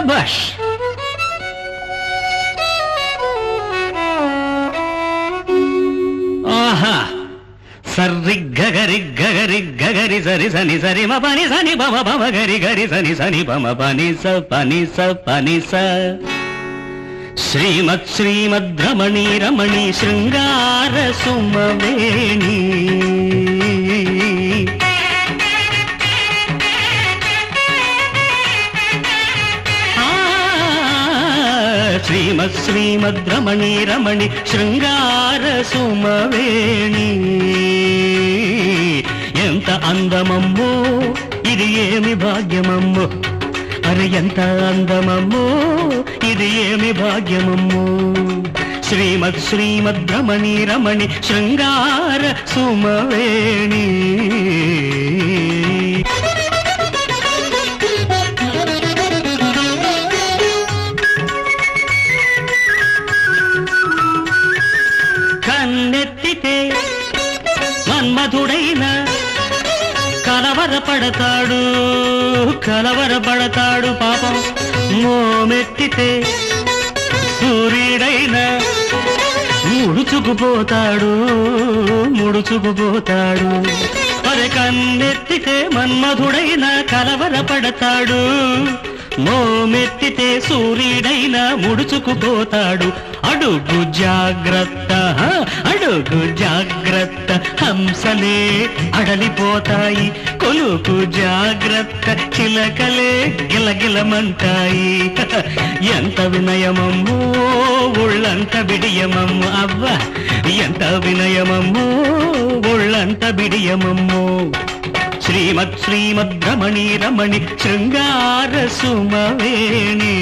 శభాష్. ఆహా సర్రి గగరి గగరి గగరి సరి సని సరి మ పని సని బమ బమ గరి గరి సని సని బమ పని స పని స పని స. శ్రీమత్ శ్రీమద్ రమణి రమణి శృంగార సుమవేణి. శ్రీమత్ శ్రీమద్ రమణి రమణి శృంగార సుమవేణి. ఎంత అందమమ్మో ఇది ఏమి భాగ్యమమ్మో, అరే ఎంత అందమమ్మో ఇది ఏమి భాగ్యమమ్మో. శ్రీమద్ శ్రీమద్ రమణి రమణి శృంగార సుమవేణి. కన్నెత్తితే మన్మధుడైన కలవరపడతాడు కలవరపడతాడు పాపం. మోమెత్తితే సూర్యుడైన ముడుచుకుపోతాడు ముడుచుకుపోతాడు. అరే కన్నెత్తితే మన్మధుడైన కలవరపడతాడు, మోమెత్తితే సూర్యుడైన ముడుచుకుపోతాడు. అడుగు జాగ్రత్త అడుగు జాగ్రత్త హంసలే అడలిపోతాయి, కొలుకు జాగ్రత్త చిలకలే గిలగిలమంటాయి. ఎంత వినయమమ్మో ఒళ్ళంత బిడియమమ్మో, అవ్వ ఎంత వినయమమ్మో ఒళ్ళంత బిడియమమ్మో. శ్రీమత్ శ్రీమద్ రమణి రమణి శృంగార సుమవేణి.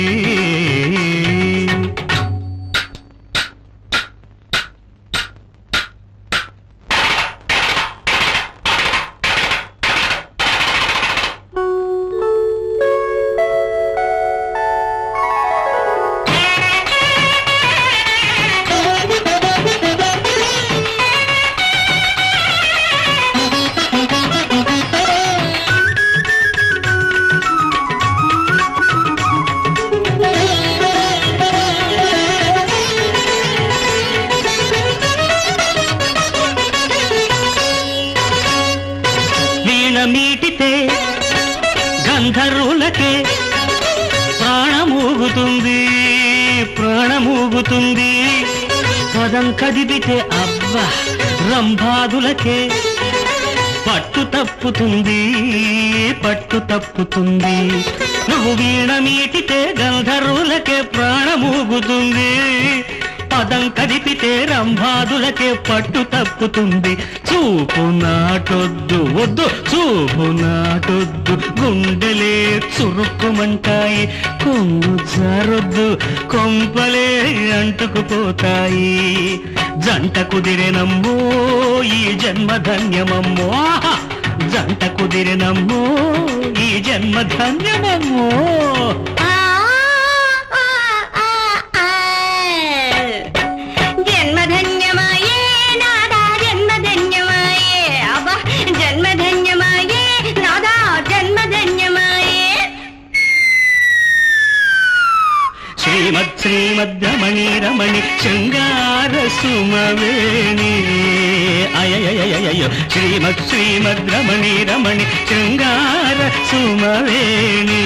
మీటితే గంధర్వులకే ప్రాణమూగుతుంది ప్రాణమూగుతుంది. పదం కదిపితే అవ్వ రంభాదులకే పట్టు తప్పుతుంది పట్టు తప్పుతుంది. నువ్వు వీణ మీటితే గంధర్వులకే ప్రాణమూగుతుంది, పదం కదిపితే రంభాదులకే పట్టు తప్పుతుంది. చూపు నాటొద్దు వద్దు చూపు నాటొద్దు, గుండెలే చురుక్కుమంటాయి. కొంగు జారొద్దు కొంపలే అంటుకుపోతాయి. జంట కుదిరినమ్మో ఈ జన్మధన్యమమ్మో, జంట కుదిరినమ్మో ఈ జన్మధన్యమమ్మో. శ్రీమద్ శ్రీమద్ రమణి రమణి శృంగార సుమవేణి. అయ్యో శ్రీమద్ శ్రీమద్ రమణి రమణి శృంగార సుమవేణి.